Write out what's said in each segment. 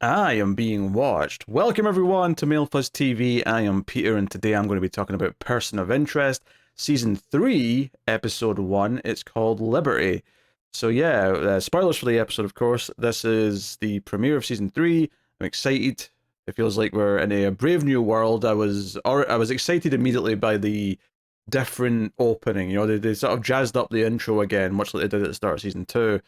I am being watched. Welcome everyone to MailFuzz TV. I am Peter, and today I'm going to be talking about Person of Interest, Season 3, Episode 1. It's called Liberty. So yeah, spoilers for the episode, of course. This is the premiere of Season 3. I'm excited. It feels like we're in a brave new world. I was excited immediately by the different opening. You know, they sort of jazzed up the intro again, much like they did at the start of Season 2.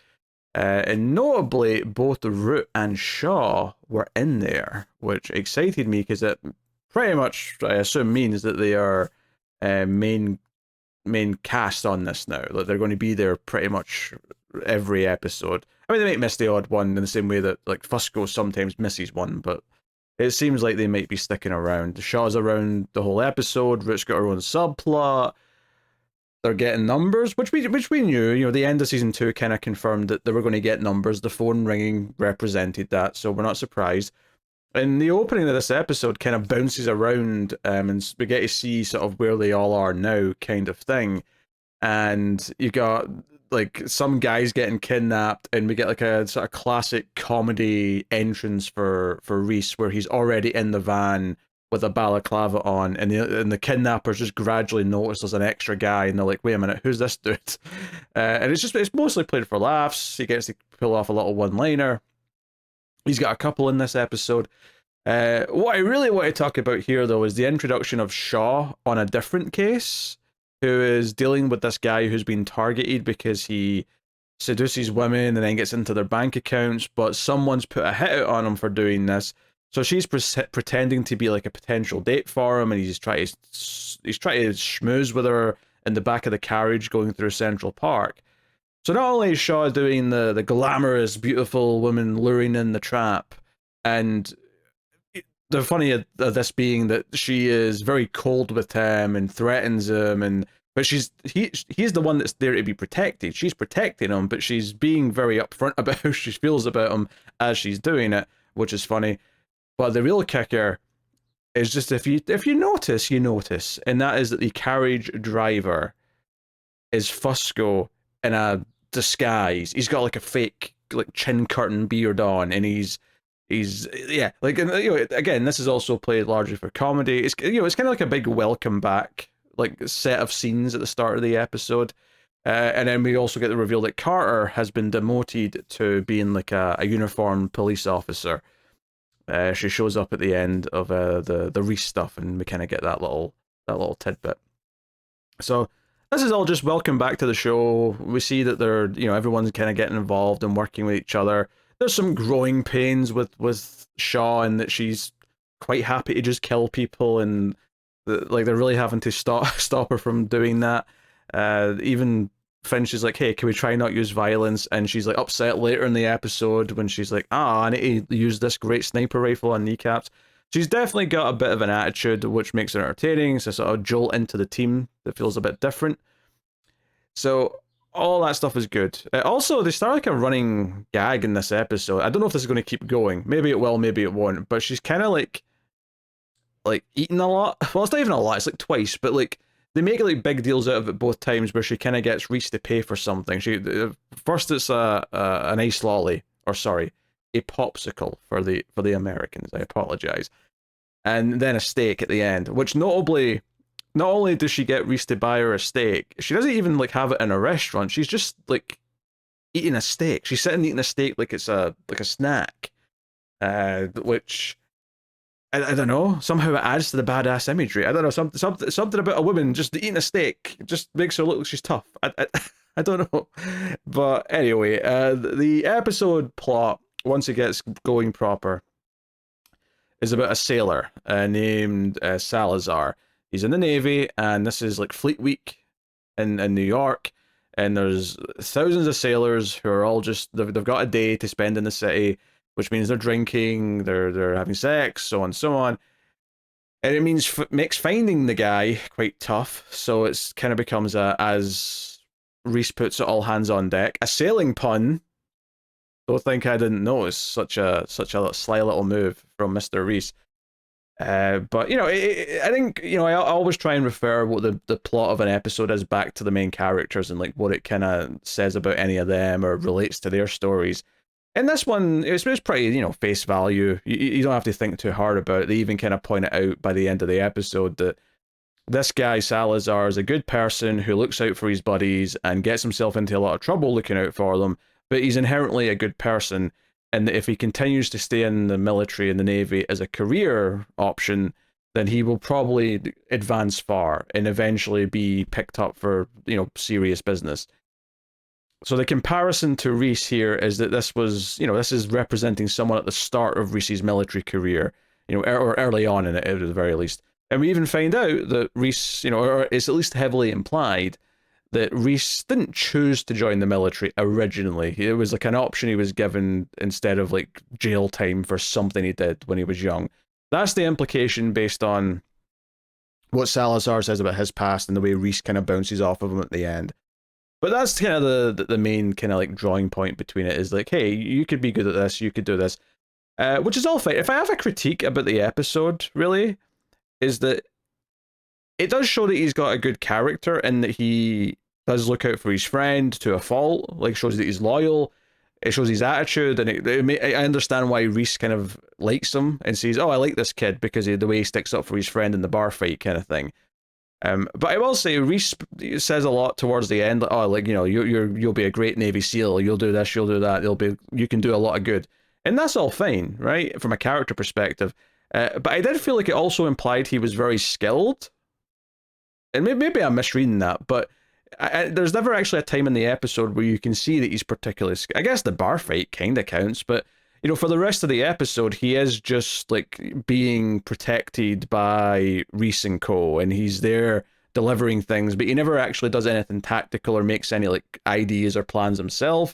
And notably, both Root and Shaw were in there, which excited me because it pretty much, I assume, means that they are main cast on this now. Like they're going to be there pretty much every episode. I mean, they might miss the odd one in the same way that like Fusco sometimes misses one, but it seems like they might be sticking around. Shaw's around the whole episode. Root's got her own subplot. They're getting numbers, which we knew. You know, the end of season 2 kind of confirmed that they were going to get numbers. The phone ringing represented that, so we're not surprised. And the opening of this episode kind of bounces around, and we get to see sort of where they all are now, kind of thing. And you got like some guys getting kidnapped, and we get like a sort of classic comedy entrance for Reese, where he's already in the van with a balaclava on, and the kidnappers just gradually notice there's an extra guy, and they're like, "Wait a minute, who's this dude?" And it's mostly played for laughs. He gets to pull off a little one-liner. He's got a couple in this episode. What I really want to talk about here, though, is the introduction of Shaw on a different case, who is dealing with this guy who's been targeted because he seduces women and then gets into their bank accounts, but someone's put a hit out on him for doing this. So she's pretending to be like a potential date for him, and he's trying to schmooze with her in the back of the carriage going through Central Park. So not only is Shaw doing the glamorous, beautiful woman luring in the trap, and the funny of this being that she is very cold with him and threatens him, and but he's the one that's there to be protected. She's protecting him, but she's being very upfront about how she feels about him as she's doing it, which is funny. But the real kicker is just if you notice, you notice, and that is that the carriage driver is Fusco in a disguise. He's got like a fake like chin curtain beard on, and he's yeah, like, and, you know, again, this is also played largely for comedy. It's, you know, it's kind of like a big welcome back like set of scenes at the start of the episode. And then we also get the reveal that Carter has been demoted to being like a uniformed police officer. She shows up at the end of the Reese stuff, and we kind of get that little tidbit. So this is all just welcome back to the show. We see that they're, you know, everyone's kind of getting involved and working with each other. There's some growing pains with Shaw, and that she's quite happy to just kill people, and like they're really having to stop her from doing that. Even Finch is like, "Hey, can we try not use violence?" And she's like upset later in the episode when she's like, "Ah, I need to use this great sniper rifle on kneecaps." She's definitely got a bit of an attitude, which makes it entertaining. It's a sort of jolt into the team that feels a bit different. So all that stuff is good. Also, they start like a running gag in this episode. I don't know if this is going to keep going. Maybe it will, maybe it won't. But she's kind of like eating a lot. Well, it's not even a lot. It's like twice. But like they make like big deals out of it both times, where she kind of gets Reese to pay for something. First it's an ice lolly, or sorry, a popsicle for the Americans. I apologize. And then a steak at the end, which notably, not only does she get Reese to buy her a steak, she doesn't even like have it in a restaurant. She's just like eating a steak. She's sitting eating a steak like it's a snack, which I don't know. Somehow it adds to the badass imagery. I don't know, something about a woman just eating a steak just makes her look like she's tough. I don't know, but anyway, the episode plot, once it gets going proper, is about a sailor named Salazar. He's in the Navy, and this is like Fleet Week in New York, and there's thousands of sailors who are all just they've got a day to spend in the city, which means they're drinking, they're having sex, so on and so on. And it makes finding the guy quite tough. So it's kind of becomes as Reese puts it, all hands on deck. A sailing pun. Don't think I didn't notice such a sly little move from Mr. Reese. But you know, I think, you know, I always try and refer what the plot of an episode is back to the main characters and like what it kind of says about any of them or relates to their stories. And this one, it's pretty, face value. You don't have to think too hard about it. They even kind of point it out by the end of the episode that this guy, Salazar, is a good person who looks out for his buddies and gets himself into a lot of trouble looking out for them, but he's inherently a good person. And that if he continues to stay in the military and the Navy as a career option, then he will probably advance far and eventually be picked up for, serious business. So the comparison to Reese here is that this was, this is representing someone at the start of Reese's military career, or early on in it at the very least. And we even find out that Reese, or it's at least heavily implied that Reese didn't choose to join the military originally. It was like an option he was given instead of like jail time for something he did when he was young. That's the implication based on what Salazar says about his past and the way Reese kind of bounces off of him at the end. But that's kind of the main kind of like drawing point between it is like, hey, you could be good at this, you could do this. Which is all fine. If I have a critique about the episode, really, is that it does show that he's got a good character and that he does look out for his friend to a fault, like shows that he's loyal. It shows his attitude, and I understand why Reese kind of likes him and says, oh, I like this kid because of the way he sticks up for his friend in the bar fight kind of thing. But I will say, Reese says a lot towards the end. Like, oh, like you'll be a great Navy SEAL. You'll do this. You'll do that. You can do a lot of good, and that's all fine, right? From a character perspective. But I did feel like it also implied he was very skilled, and maybe I'm misreading that. But there's never actually a time in the episode where you can see that he's particularly skilled. I guess the bar fight kind of counts, but for the rest of the episode, he is just like being protected by Reese and Co. And he's there delivering things, but he never actually does anything tactical or makes any like ideas or plans himself.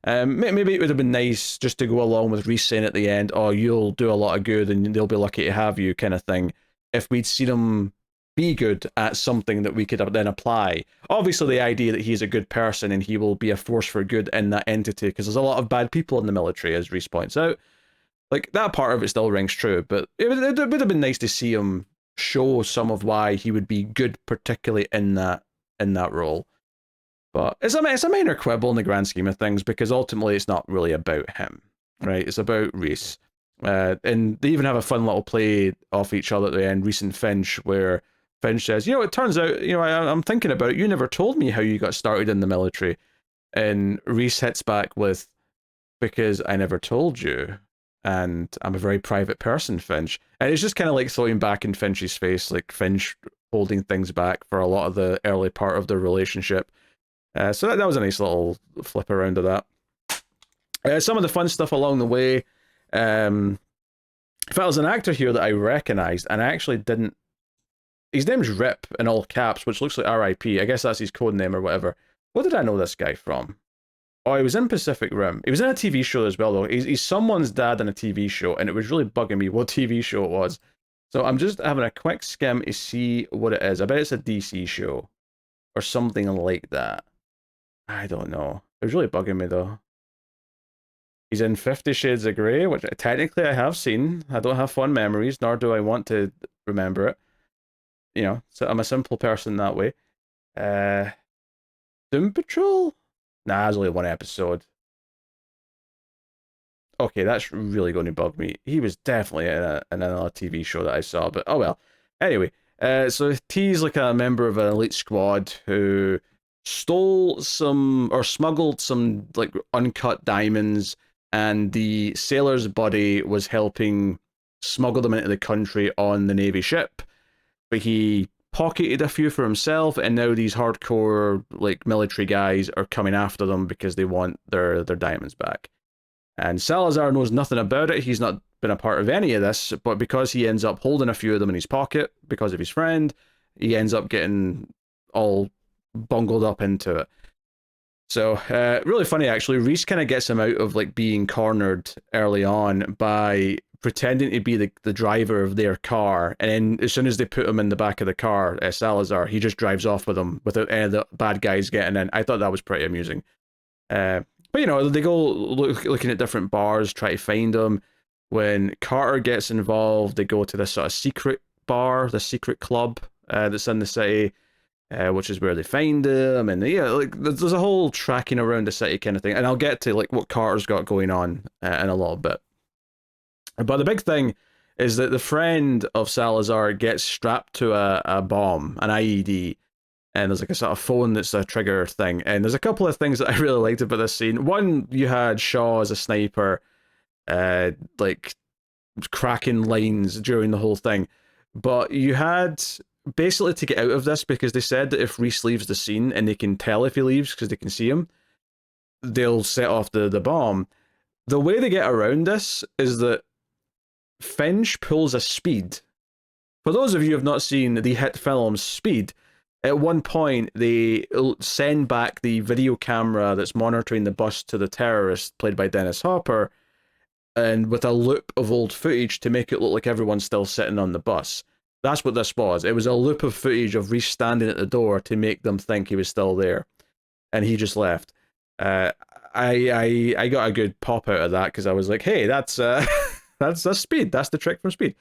Maybe it would have been nice just to go along with Reese saying at the end, oh, you'll do a lot of good and they'll be lucky to have you kind of thing. If we'd seen him be good at something that we could then apply. Obviously, the idea that he's a good person and he will be a force for good in that entity, because there's a lot of bad people in the military, as Reese points out. Like, that part of it still rings true, but it would have been nice to see him show some of why he would be good, particularly in that role. But it's a minor quibble in the grand scheme of things, because ultimately it's not really about him, right? It's about Reese. And they even have a fun little play off each other at the end, Reese and Finch, where Finch says, it turns out, I'm thinking about it, you never told me how you got started in the military. And Reese hits back with, because I never told you. And I'm a very private person, Finch. And it's just kind of like throwing back in Finch's face, like Finch holding things back for a lot of the early part of their relationship. So that was a nice little flip around of that. Some of the fun stuff along the way. If I was an actor here that I recognized, and I actually didn't. His name's Rip in all caps, which looks like R.I.P. I guess that's his code name or whatever. What did I know this guy from? Oh, he was in Pacific Rim. He was in a TV show as well, though. He's someone's dad in a TV show, and it was really bugging me what TV show it was. So I'm just having a quick skim to see what it is. I bet it's a DC show or something like that. I don't know. It was really bugging me, though. He's in 50 Shades of Grey, which technically I have seen. I don't have fond memories, nor do I want to remember it. So I'm a simple person that way. Doom Patrol? Nah, there's only one episode. Okay, that's really going to bug me. He was definitely in another TV show that I saw, but oh well. Anyway, so T's like a member of an elite squad who stole or smuggled some like uncut diamonds, and the sailor's buddy was helping smuggle them into the country on the Navy ship. But he pocketed a few for himself, and now these hardcore like military guys are coming after them because they want their diamonds back. And Salazar knows nothing about it. He's not been a part of any of this, but because he ends up holding a few of them in his pocket because of his friend, he ends up getting all bungled up into it. So, really funny actually. Reese kind of gets him out of like being cornered early on by pretending to be the driver of their car, and then as soon as they put him in the back of the car, Salazar, he just drives off with them without any of the bad guys getting in. I thought that was pretty amusing. But they go looking at different bars, try to find them. When Carter gets involved, they go to this sort of secret bar, the secret club that's in the city. which is where they find him, and yeah, like there's a whole tracking around the city kind of thing, and I'll get to like what Carter's got going on in a little bit. But the big thing is that the friend of Salazar gets strapped to a bomb, an IED, and there's like a sort of phone that's a trigger thing, and there's a couple of things that I really liked about this scene. One, you had Shaw as a sniper, like cracking lines during the whole thing, but you had basically to get out of this, because they said that if Reese leaves the scene, and they can tell if he leaves because they can see him, they'll set off the bomb. The way they get around this is that Finch pulls a Speed. For those of you who have not seen the hit film Speed, at one point they send back the video camera that's monitoring the bus to the terrorist, played by Dennis Hopper, and with a loop of old footage to make it look like everyone's still sitting on the bus. That's what this was. It was a loop of footage of Reese standing at the door to make them think he was still there, and he just left. I got a good pop out of that, because I was like, hey, that's Speed. That's the trick from Speed.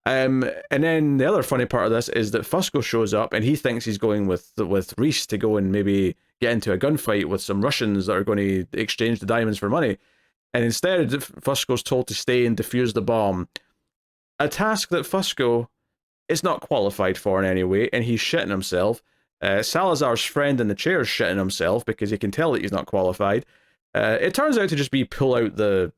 And then the other funny part of this is that Fusco shows up, and he thinks he's going with Reese to go and maybe get into a gunfight with some Russians that are going to exchange the diamonds for money. And instead, Fusco's told to stay and defuse the bomb. A task that Fusco is not qualified for in any way, and he's shitting himself. Salazar's friend in the chair is shitting himself because he can tell that he's not qualified. It turns out to just be pull out the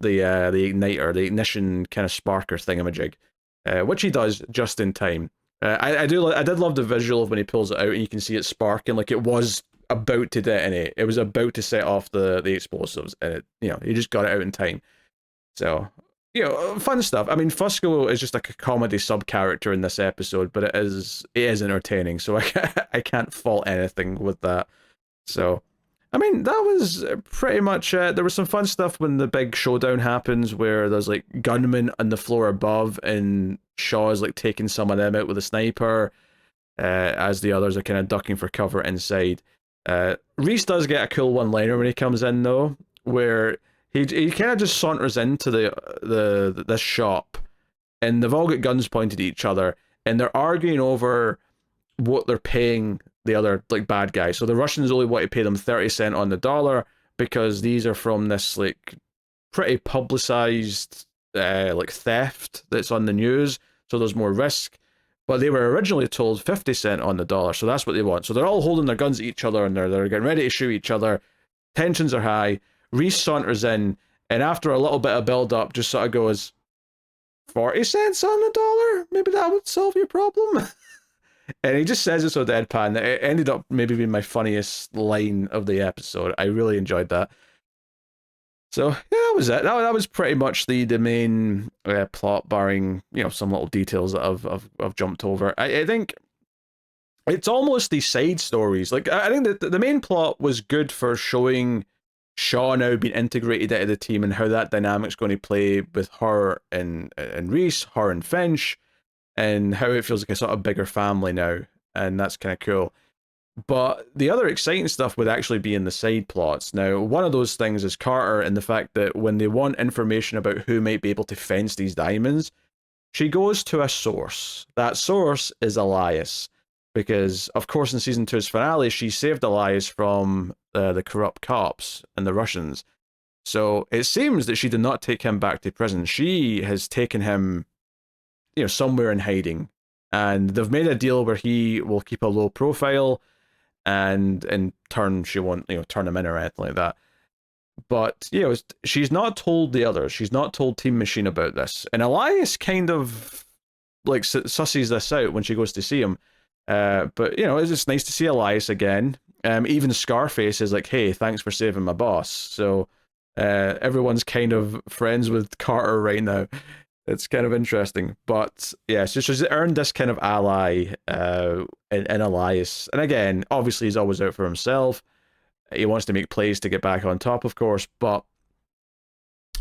igniter, the ignition kind of sparker thingamajig, which he does just in time. I did love the visual of when he pulls it out and you can see it sparking like it was about to detonate. It was about to set off the explosives, and it, he just got it out in time. So, fun stuff. I mean, Fusco is just like a comedy sub character in this episode, but it is entertaining. So I can't fault anything with that. So, I mean, that was pretty much it. There was some fun stuff when the big showdown happens, where there's like gunmen on the floor above, and Shaw's like taking some of them out with a sniper, as the others are kind of ducking for cover inside. Reese does get a cool one-liner when he comes in, though, where he kind of just saunters into this shop, and they've all got guns pointed at each other, and they're arguing over what they're paying the other like bad guy. So the Russians only want to pay them 30 cents on the dollar, because these are from this like pretty publicized like theft that's on the news, so there's more risk. But they were originally told 50 cents on the dollar, so that's what they want. So they're all holding their guns at each other, and they're getting ready to shoot each other. Tensions are high. Reese saunters in, and after a little bit of build up, just sort of goes, 40 cents on the dollar? Maybe that would solve your problem. And he just says it so deadpan that it ended up maybe being my funniest line of the episode. I really enjoyed that. So, yeah, that was it. That was pretty much the main plot, barring, some little details that I've jumped over. I think it's almost these side stories. Like, I think that the main plot was good for showing Shaw now being integrated into the team, and how that dynamic's going to play with her and Reese, her and Finch, and how it feels like a sort of bigger family now, and that's kind of cool. But the other exciting stuff would actually be in the side plots. Now, one of those things is Carter, and the fact that when they want information about who might be able to fence these diamonds, she goes to a source. That source is Elias, because, of course, in Season 2's finale, she saved Elias from the corrupt cops and the Russians. So it seems that she did not take him back to prison. She has taken him somewhere in hiding, and they've made a deal where he will keep a low profile, and in turn she won't turn him in or anything like that. But she's not told the others. She's not told Team Machine about this, and Elias kind of like sussies this out when she goes to see him. But it's just nice to see Elias again. Even Scarface is like, hey, thanks for saving my boss. So everyone's kind of friends with Carter right now. It's kind of interesting. But yeah, so she's earned this kind of ally in Elias. And again, obviously he's always out for himself. He wants to make plays to get back on top, of course. But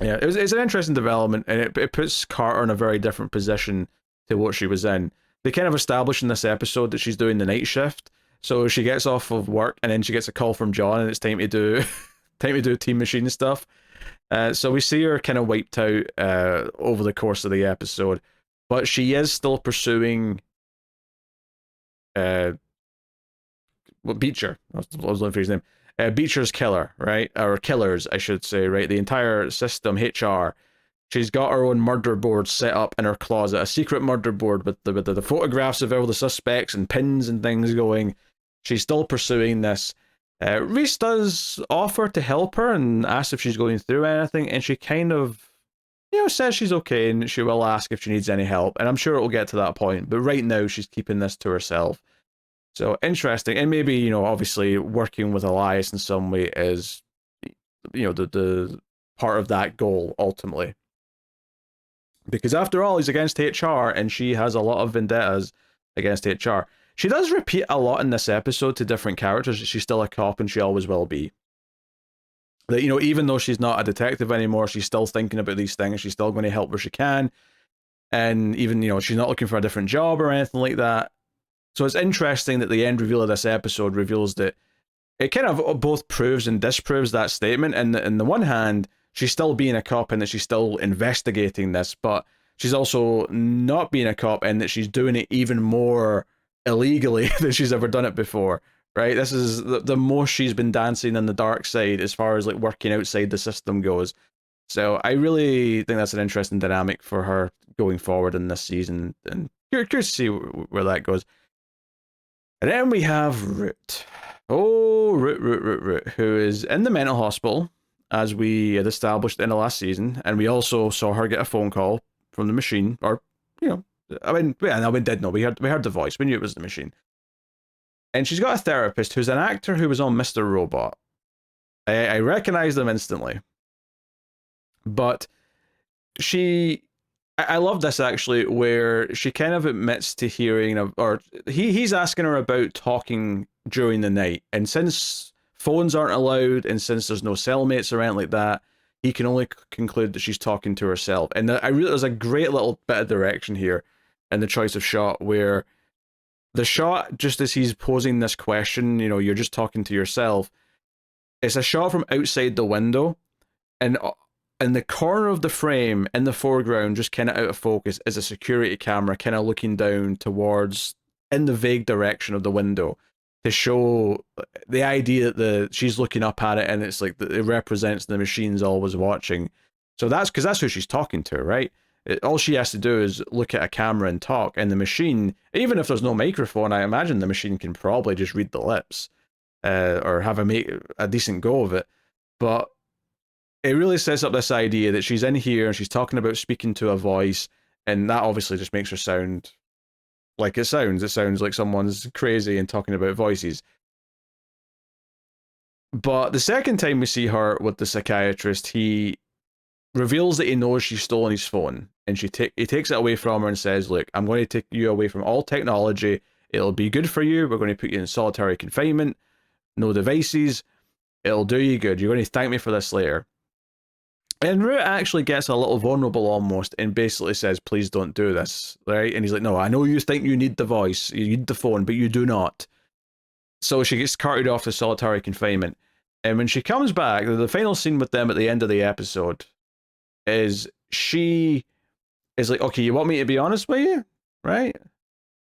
yeah, it's an interesting development, and it puts Carter in a very different position to what she was in. They kind of establish in this episode that she's doing the night shift. So she gets off of work, and then she gets a call from John, and it's time to do Team Machine stuff. So we see her kind of wiped out over the course of the episode, but she is still pursuing well, Beecher. I was looking for his name. Beecher's killer, right? Or killers, I should say, right? The entire system, HR. She's got her own murder board set up in her closet, a secret murder board with the photographs of all the suspects and pins and things going. She's still pursuing this. Reese does offer to help her and asks if she's going through anything, and she kind of, says she's okay and she will ask if she needs any help, and I'm sure it will get to that point, but right now she's keeping this to herself. So interesting, and maybe, obviously working with Elias in some way is, the part of that goal ultimately. Because after all, he's against HR, and she has a lot of vendettas against HR. She does repeat a lot in this episode to different characters that she's still a cop and she always will be. That, even though she's not a detective anymore, she's still thinking about these things. She's still going to help where she can. And even, she's not looking for a different job or anything like that. So it's interesting that the end reveal of this episode reveals that it kind of both proves and disproves that statement. And on the one hand, she's still being a cop and that she's still investigating this, but she's also not being a cop and that she's doing it even more illegally than she's ever done it before, right? This is the most she's been dancing on the dark side as far as like working outside the system goes. So I really think that's an interesting dynamic for her going forward in this season, and curious to see where that goes. And then we have Root. Oh, Root, who is in the mental hospital, as we had established in the last season, and we also saw her get a phone call from the machine, or, we did know, we heard the voice, we knew it was the machine. And she's got a therapist who's an actor who was on Mr. Robot. I recognized him instantly. But I love this actually, where she kind of admits to hearing, he's asking her about talking during the night, and since phones aren't allowed and since there's no cellmates or anything like that, he can only conclude that she's talking to herself. And there's a great little bit of direction here in the choice of shot, where the shot, just as he's posing this question, you're just talking to yourself, it's a shot from outside the window, and in the corner of the frame, in the foreground, just kind of out of focus, is a security camera kind of looking down towards, in the vague direction of the window, to show the idea that she's looking up at it, and it's like it represents the machine's always watching. So that's because that's who she's talking to, right? All she has to do is look at a camera and talk, and the machine, even if there's no microphone, I imagine the machine can probably just read the lips, or have a decent go of it. But it really sets up this idea that she's in here and she's talking about speaking to a voice, and that obviously just makes her sound like it sounds. It sounds like someone's crazy and talking about voices. But the second time we see her with the psychiatrist, he reveals that he knows she's stolen his phone, and he takes it away from her and says, look, I'm going to take you away from all technology. It'll be good for you. We're going to put you in solitary confinement, no devices. It'll do you good. You're going to thank me for this later. And Root actually gets a little vulnerable almost and basically says, please don't do this, right? And he's like, no, I know you think you need the voice, you need the phone, but you do not. So she gets carted off to solitary confinement. And when she comes back, the final scene with them at the end of the episode is she is like, okay, you want me to be honest with you? Right?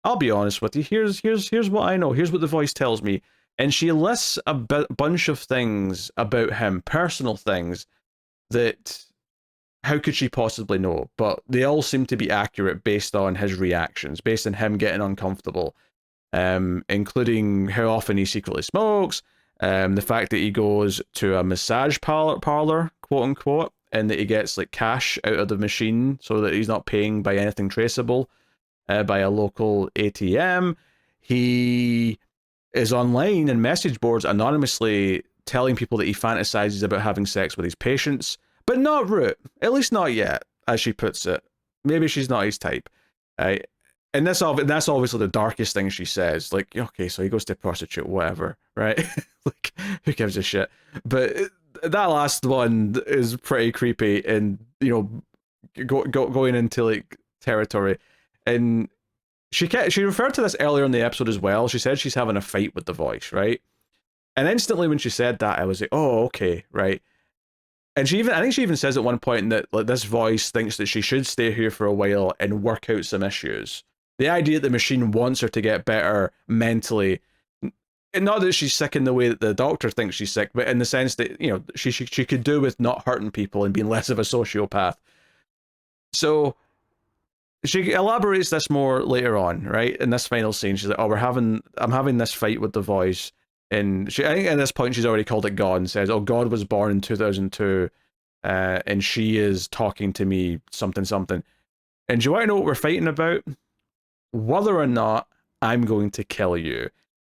I'll be honest with you. Here's what I know. Here's what the voice tells me. And she lists a bunch of things about him, personal things, that how could she possibly know? But they all seem to be accurate based on his reactions, based on him getting uncomfortable, including how often he secretly smokes, the fact that he goes to a massage parlor, quote unquote, and that he gets like cash out of the machine so that he's not paying by anything traceable, by a local ATM. He is online and message boards anonymously telling people that he fantasizes about having sex with his patients, but not Root, at least not yet, as she puts it. Maybe she's not his type. And that's obviously the darkest thing she says. Like, okay, so he goes to a prostitute, whatever, right? Like, who gives a shit? But that last one is pretty creepy, and going into like territory. And she referred to this earlier in the episode as well. She said she's having a fight with the voice, right? And instantly when she said that, I was like, oh, okay, right. And I think she even says at one point that like this voice thinks that she should stay here for a while and work out some issues. The idea that the machine wants her to get better mentally, not that she's sick in the way that the doctor thinks she's sick, but in the sense that, you know, she could do with not hurting people and being less of a sociopath. So she elaborates this more later on, right? In this final scene, she's like, "Oh, I'm having this fight with the voice," and I think at this point she's already called it God and says, "Oh, God was born in 2002, and she is talking to me, something something." And do you want to know what we're fighting about? Whether or not I'm going to kill you.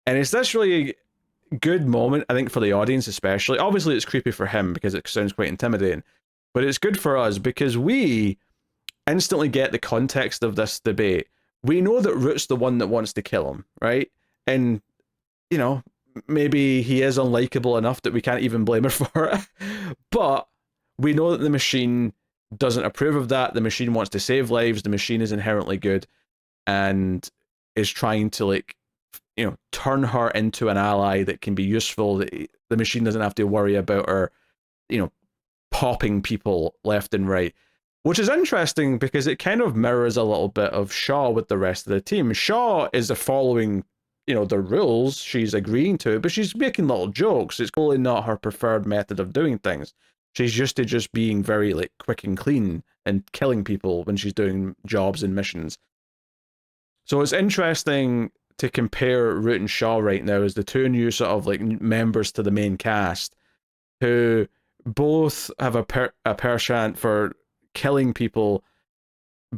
And it's this really good moment, I think, for the audience especially. Obviously, it's creepy for him because it sounds quite intimidating, but it's good for us because we instantly get the context of this debate. We know that Root's the one that wants to kill him, right? And, you know, maybe he is unlikable enough that we can't even blame her for it. But we know that the machine doesn't approve of that. The machine wants to save lives. The machine is inherently good and is trying to, like, you know, turn her into an ally that can be useful. The machine doesn't have to worry about her, you know, popping people left and right. Which is interesting because it kind of mirrors a little bit of Shaw with the rest of the team. Shaw is following, you know, the rules. She's agreeing to it, but she's making little jokes. It's clearly not her preferred method of doing things. She's used to just being very, like, quick and clean and killing people when she's doing jobs and missions. So it's interesting to compare Root and Shaw right now as the two new sort of, like, members to the main cast who both have a penchant for killing people,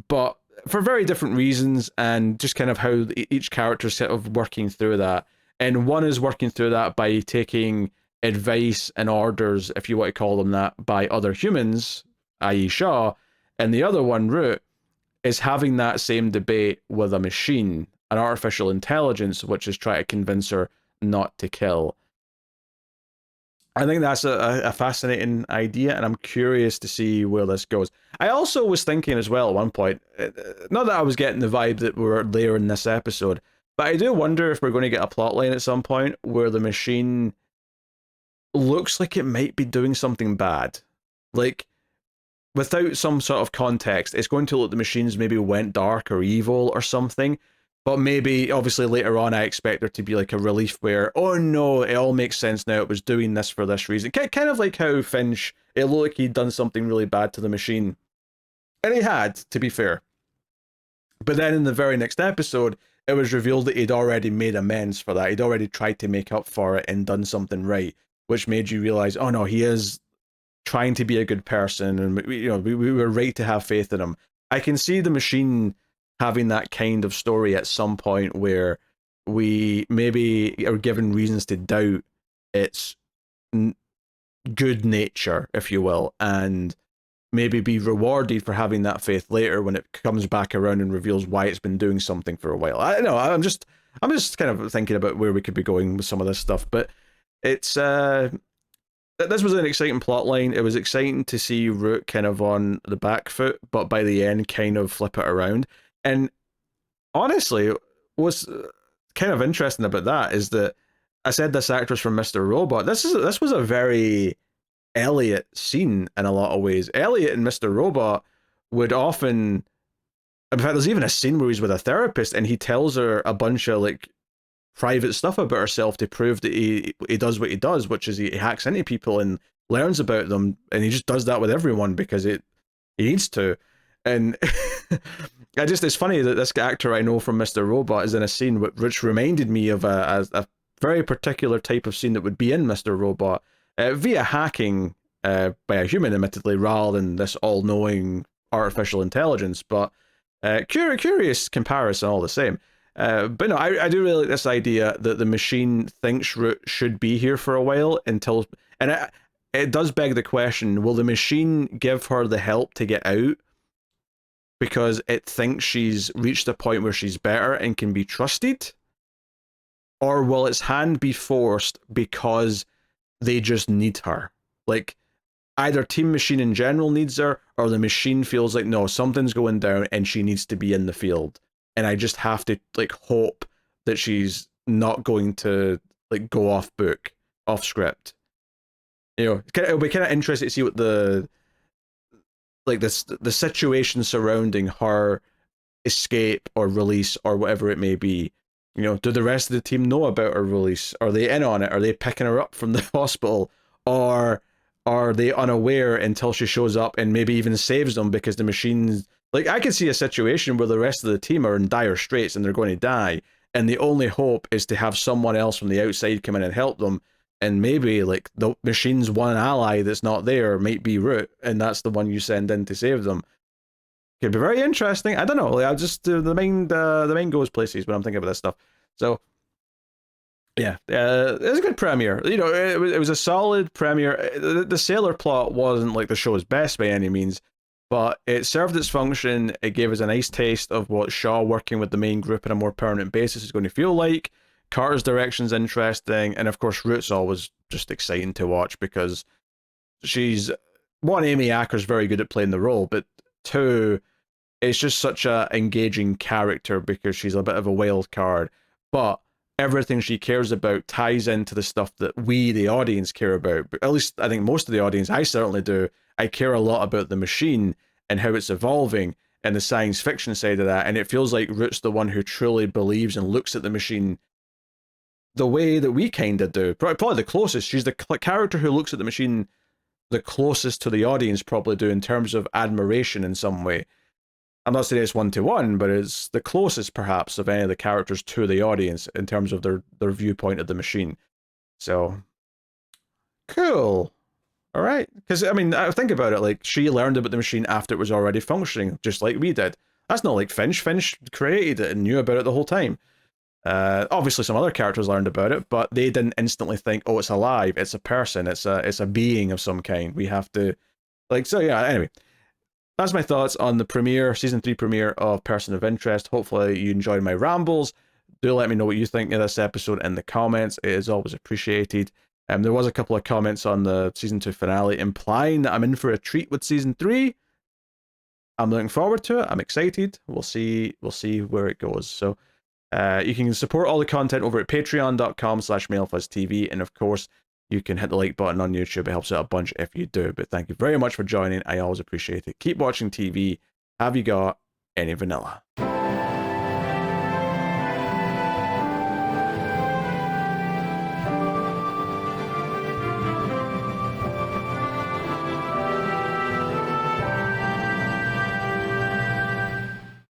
but for very different reasons, and just kind of how each character is sort of working through that. And one is working through that by taking advice and orders, if you want to call them that, by other humans, i.e. Shaw, and the other one, Root, is having that same debate with a machine, an artificial intelligence, which is trying to convince her not to kill. I think that's a fascinating idea, and I'm curious to see where this goes. I also was thinking as well at one point, not that I was getting the vibe that we're there in this episode, but I do wonder if we're going to get a plot line at some point where the machine looks like it might be doing something bad. Like, without some sort of context, it's going to look the machines maybe went dark or evil or something. But maybe, obviously, later on, I expect there to be like a relief where, oh no, it all makes sense now. It was doing this for this reason. Kind of like how Finch, it looked like he'd done something really bad to the machine. And he had, to be fair. But then in the very next episode, it was revealed that he'd already made amends for that. He'd already tried to make up for it and done something right, which made you realize, oh no, he is trying to be a good person, and we were right to have faith in him. I can see the machine having that kind of story at some point where we maybe are given reasons to doubt its good nature, if you will, and maybe be rewarded for having that faith later when it comes back around and reveals why it's been doing something for a while. I don't know. I'm just kind of thinking about where we could be going with some of this stuff, but it's this was an exciting plot line. It was exciting to see Root kind of on the back foot, but by the end kind of flip it around. And honestly, what's kind of interesting about that is that I said this actress from Mr. Robot. This was a very Elliot scene in a lot of ways. Elliot and Mr. Robot would often, in fact, there's even a scene where he's with a therapist and he tells her a bunch of like private stuff about herself to prove that he does what he does, which is he hacks into people and learns about them, and he just does that with everyone because he needs to. And it's funny that this actor I know from Mr. Robot is in a scene which reminded me of a very particular type of scene that would be in Mr. Robot via hacking by a human, admittedly, rather than this all-knowing artificial intelligence. But curious comparison all the same. But no, I do really like this idea that the machine thinks Root should be here for a while until, and it does beg the question: will the machine give her the help to get out because it thinks she's reached a point where she's better and can be trusted, or will its hand be forced because they just need her? Like, either Team Machine in general needs her, or the machine feels like, no, something's going down and she needs to be in the field. And I just have to like hope that she's not going to like go off book, off script. You know, it'll be kind of interesting to see what the situation surrounding her escape or release or whatever it may be You know, do the rest of the team know about her release? Are they in on it? Are they picking her up from the hospital? Or are they unaware until she shows up and maybe even saves them because the machines... Like, I could see a situation where the rest of the team are in dire straits and they're going to die, and the only hope is to have someone else from the outside come in and help them, and maybe, like, the machine's one ally that's not there might be Root, and that's the one you send in to save them. Could be very interesting. I don't know. Like, I just the mind goes places when I'm thinking about this stuff. So yeah, it was a good premiere. You know, it was a solid premiere. The sailor plot wasn't like the show's best by any means, but it served its function. It gave us a nice taste of what Shaw working with the main group on a more permanent basis is going to feel like. Carter's direction's interesting, and of course, Root's always just exciting to watch because she's one, Amy Acker's very good at playing the role, but two, it's just such a engaging character because she's a bit of a wild card, but everything she cares about ties into the stuff that we, the audience, care about. But at least I think most of the audience, I certainly do. I care a lot about the machine and how it's evolving and the science fiction side of that. And it feels like Root's the one who truly believes and looks at the machine the way that we kind of do. Probably the closest. She's the character who looks at the machine the closest to the audience probably do in terms of admiration in some way. I'm not saying it's one-to-one, but it's the closest perhaps of any of the characters to the audience in terms of their viewpoint of the machine. So cool. All right. Because I mean, I think about it, like, she learned about the machine after it was already functioning, just like we did. That's not like Finch. Finch created it and knew about it the whole time. Obviously some other characters learned about it, but they didn't instantly think, oh, it's alive, it's a person, it's a being of some kind. We have to, like, so yeah, anyway. That's my thoughts on the premiere, season 3 premiere of Person of Interest. Hopefully you enjoyed my rambles. Do let me know what you think of this episode in the comments. It is always appreciated. There was a couple of comments on the season 2 finale implying that I'm in for a treat with season 3. I'm looking forward to it. I'm excited. We'll see where it goes. So you can support all the content over at patreon.com/MailFuzzTV, and of course you can hit the like button on YouTube. It helps out a bunch if you do. But thank you very much for joining. I always appreciate it. Keep watching TV. Have you got any vanilla?